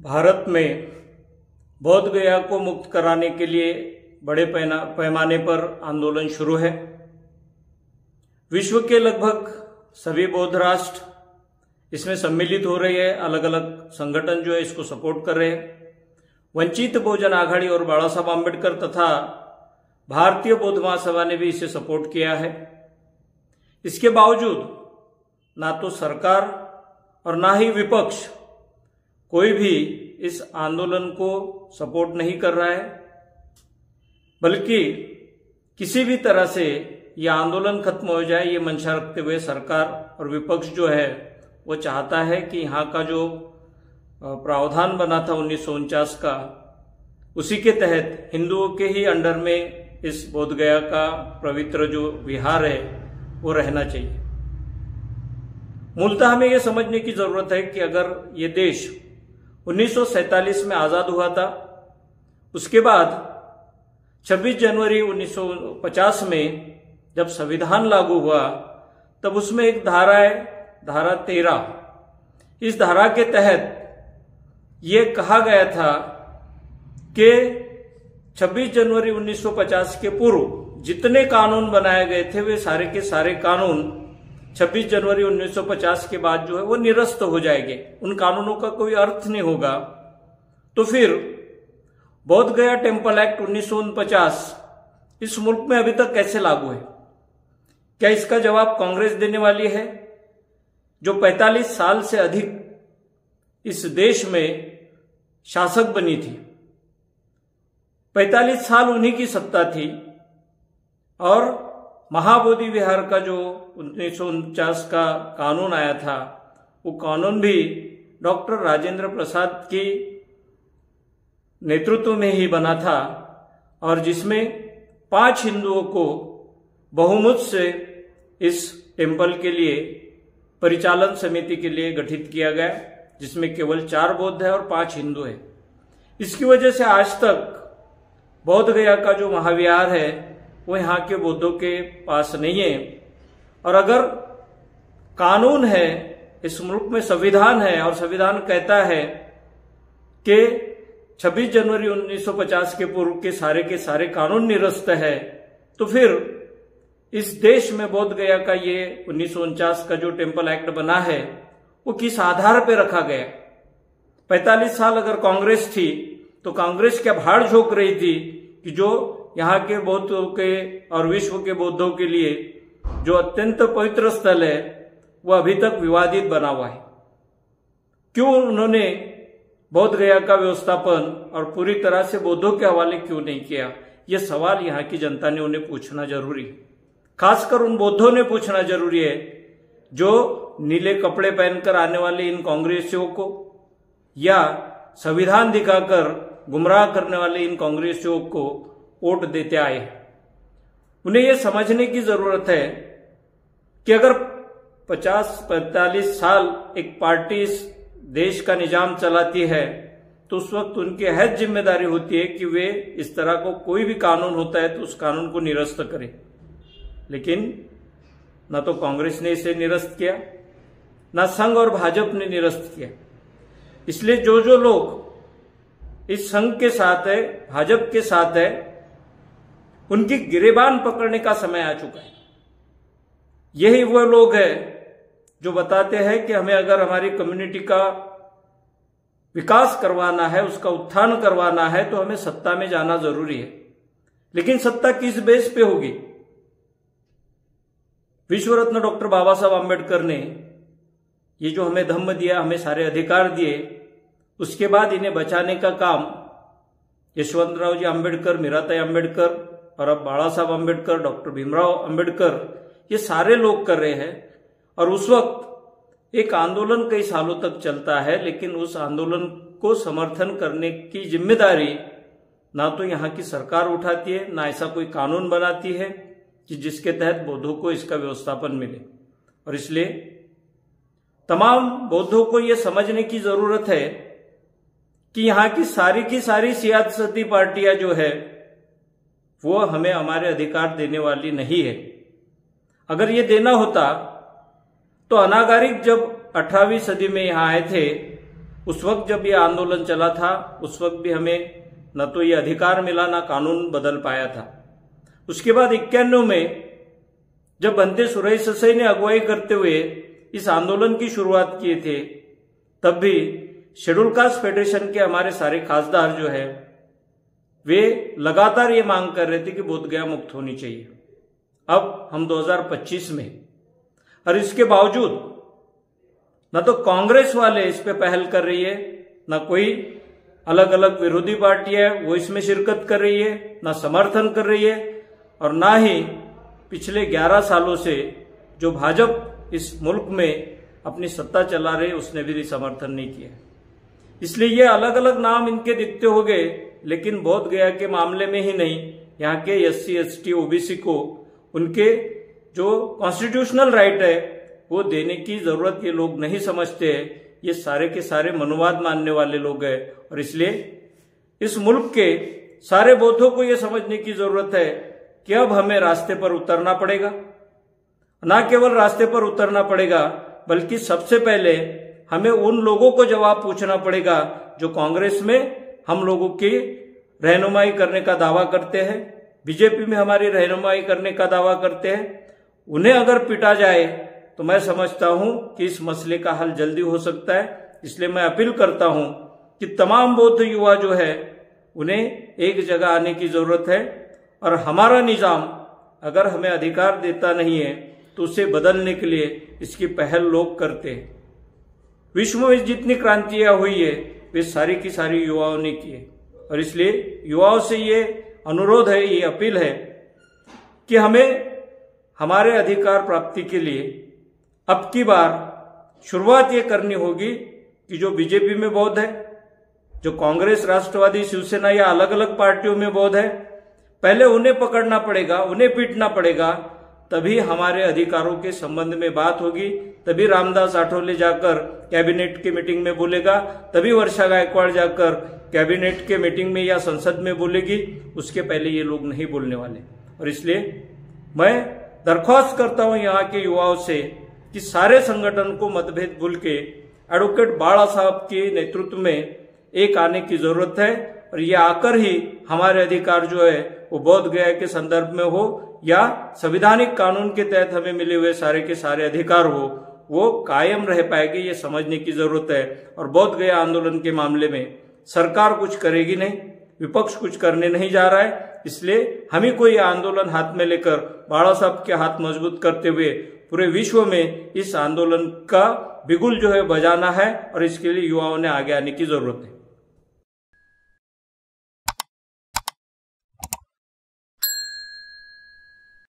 भारत में बौद्ध गया को मुक्त कराने के लिए बड़े पैमाने पर आंदोलन शुरू है। विश्व के लगभग सभी बौद्ध राष्ट्र इसमें सम्मिलित हो रहे हैं। अलग अलग संगठन जो है इसको सपोर्ट कर रहे हैं। वंचित बहुजन आघाड़ी और बाला साहब आम्बेडकर तथा भारतीय बौद्ध महासभा ने भी इसे सपोर्ट किया है। इसके बावजूद ना तो सरकार और ना ही विपक्ष कोई भी इस आंदोलन को सपोर्ट नहीं कर रहा है, बल्कि किसी भी तरह से यह आंदोलन खत्म हो जाए ये मंशा रखते हुए सरकार और विपक्ष जो है वो चाहता है कि यहाँ का जो प्रावधान बना था 1949 का, उसी के तहत हिंदुओं के ही अंडर में इस बौद्ध गया का पवित्र जो विहार है वो रहना चाहिए। मूलतः हमें यह समझने की जरूरत है कि अगर ये देश 1947 में आजाद हुआ था, उसके बाद 26 जनवरी 1950 में जब संविधान लागू हुआ तब उसमें एक धारा है, धारा 13। इस धारा के तहत ये कहा गया था कि 26 जनवरी 1950 के पूर्व जितने कानून बनाए गए थे वे सारे के सारे कानून 26 जनवरी 1950 के बाद जो है वो निरस्त हो जाएंगे, उन कानूनों का कोई अर्थ नहीं होगा। तो फिर बौद्ध गया टेम्पल एक्ट 1949 इस मुल्क में अभी तक कैसे लागू है? क्या इसका जवाब कांग्रेस देने वाली है, जो 45 साल से अधिक इस देश में शासक बनी थी। 45 साल उन्हीं की सत्ता थी और महाबोधि विहार का जो 1949 का कानून आया था वो कानून भी डॉक्टर राजेंद्र प्रसाद की नेतृत्व में ही बना था और जिसमें 5 हिंदुओं को बहुमत से इस टेम्पल के लिए परिचालन समिति के लिए गठित किया गया, जिसमें केवल 4 बौद्ध है और 5 हिंदू है। इसकी वजह से आज तक बौद्ध गया का जो महाविहार है वो यहाँ के बौद्धों के पास नहीं है। और अगर कानून है, इस मुल्क में संविधान है और संविधान कहता है कि 26 जनवरी 1950 के पूर्व के सारे कानून निरस्त है, तो फिर इस देश में बौद्ध गया का ये 1949 का जो टेम्पल एक्ट बना है वो किस आधार पर रखा गया? 45 साल अगर कांग्रेस थी तो कांग्रेस क्या भाड़ झोंक रही थी कि जो यहाँ के बौद्धों के और विश्व के बौद्धों के लिए जो अत्यंत पवित्र स्थल है वह अभी तक विवादित बना हुआ है। क्यों उन्होंने बौद्ध गया का व्यवस्थापन और पूरी तरह से बौद्धों के हवाले क्यों नहीं किया? यह सवाल यहाँ की जनता ने उन्हें पूछना जरूरी है। खासकर उन बौद्धों ने पूछना जरूरी है जो नीले कपड़े पहनकर आने वाले इन कांग्रेसियों को या संविधान दिखाकर गुमराह करने वाले इन कांग्रेसियों को वोट देते आए। उन्हें यह समझने की जरूरत है कि अगर 50-45 साल एक पार्टी इस देश का निजाम चलाती है तो उस वक्त उनकी अहद जिम्मेदारी होती है कि वे इस तरह को कोई भी कानून होता है तो उस कानून को निरस्त करें। लेकिन न तो कांग्रेस ने इसे निरस्त किया, न संघ और भाजपा ने निरस्त किया। इसलिए जो लोग इस संघ के साथ है, भाजपा के साथ है, उनकी गिरेबान पकड़ने का समय आ चुका है। यही वो लोग हैं जो बताते हैं कि हमें अगर हमारी कम्युनिटी का विकास करवाना है, उसका उत्थान करवाना है तो हमें सत्ता में जाना जरूरी है। लेकिन सत्ता किस बेस पे होगी? विश्व रत्न डॉक्टर बाबा साहब आम्बेडकर ने ये जो हमें धम्म दिया, हमें सारे अधिकार दिए, उसके बाद इन्हें बचाने का काम यशवंतराव जी आम्बेडकर, मीराताई आम्बेडकर और अब बाला साहब आम्बेडकर, डॉक्टर भीमराव आम्बेडकर, ये सारे लोग कर रहे हैं। और उस वक्त एक आंदोलन कई सालों तक चलता है, लेकिन उस आंदोलन को समर्थन करने की जिम्मेदारी ना तो यहाँ की सरकार उठाती है, ना ऐसा कोई कानून बनाती है कि जिसके तहत बौद्धों को इसका व्यवस्थापन मिले। और इसलिए तमाम बौद्धों को यह समझने की जरूरत है कि यहाँ की सारी सियासती पार्टियां जो है वो हमें हमारे अधिकार देने वाली नहीं है। अगर ये देना होता तो अनागारिक जब 18वीं सदी में यहाँ आए थे उस वक्त जब ये आंदोलन चला था उस वक्त भी हमें न तो ये अधिकार मिला ना कानून बदल पाया था। उसके बाद 91 में जब बंते सुरई ससई ने अगुवाई करते हुए इस आंदोलन की शुरुआत किए थे, तब भी शेड्यूल कास्ट फेडरेशन के हमारे सारे खासदार जो है वे लगातार ये मांग कर रहे थे कि बोधगया मुक्त होनी चाहिए। अब हम 2025 में, और इसके बावजूद न तो कांग्रेस वाले इस पे पहल कर रही है, न कोई अलग अलग विरोधी पार्टियां वो इसमें शिरकत कर रही है, न समर्थन कर रही है, और ना ही पिछले 11 सालों से जो भाजपा इस मुल्क में अपनी सत्ता चला रही उसने भी समर्थन नहीं किया। इसलिए ये अलग अलग नाम इनके दिखते हो गए, लेकिन बोधगया के मामले में ही नहीं, यहाँ के SC ST OBC को उनके जो कॉन्स्टिट्यूशनल राइट है वो देने की जरूरत ये लोग नहीं समझते हैं। ये सारे के सारे मनुवाद मानने वाले लोग हैं, और इसलिए इस मुल्क के सारे बौद्धों को ये समझने की जरूरत है कि अब हमें रास्ते पर उतरना पड़ेगा। ना केवल रास्ते पर उतरना पड़ेगा, बल्कि सबसे पहले हमें उन लोगों को जवाब पूछना पड़ेगा जो कांग्रेस में हम लोगों की रहनुमाई करने का दावा करते हैं, बीजेपी में हमारी रहनुमाई करने का दावा करते हैं। उन्हें अगर पिटा जाए तो मैं समझता हूं कि इस मसले का हल जल्दी हो सकता है। इसलिए मैं अपील करता हूं कि तमाम बौद्ध युवा जो है उन्हें एक जगह आने की जरूरत है, और हमारा निजाम अगर हमें अधिकार देता नहीं है तो उसे बदलने के लिए इसकी पहल लोग करते हैं। विश्व में जितनी क्रांतियां हुई है वे सारी की सारी युवाओं ने की है, और इसलिए युवाओं से ये अनुरोध है, ये अपील है कि हमें हमारे अधिकार प्राप्ति के लिए अब की बार शुरुआत ये करनी होगी कि जो बीजेपी में बौद्ध है, जो कांग्रेस, राष्ट्रवादी, शिवसेना या अलग अलग पार्टियों में बौद्ध है, पहले उन्हें पकड़ना पड़ेगा, उन्हें पीटना पड़ेगा, तभी हमारे अधिकारों के संबंध में बात होगी। तभी रामदास आठवले जाकर कैबिनेट की मीटिंग में बोलेगा, तभी वर्षा गायकवाड़ जाकर कैबिनेट के मीटिंग में या संसद में बोलेगी। उसके पहले ये लोग नहीं बोलने वाले। और इसलिए मैं दरख्वास्त करता हूं यहाँ के युवाओं से कि सारे संगठन को मतभेद भूल के एडवोकेट बाला साहब के नेतृत्व में एक आने की जरूरत है, और ये आकर ही हमारे अधिकार जो है वो बोधगया के संदर्भ में हो या संवैधानिक कानून के तहत हमें मिले हुए सारे के सारे अधिकार हो, वो कायम रह पाएंगे, ये समझने की जरूरत है। और बोधगया आंदोलन के मामले में सरकार कुछ करेगी नहीं, विपक्ष कुछ करने नहीं जा रहा है। इसलिए हम ही को ये आंदोलन हाथ में लेकर बाला साहब के हाथ मजबूत करते हुए पूरे विश्व में इस आंदोलन का बिगुल जो है बजाना है, और इसके लिए युवाओं ने आगे आने की जरूरत है।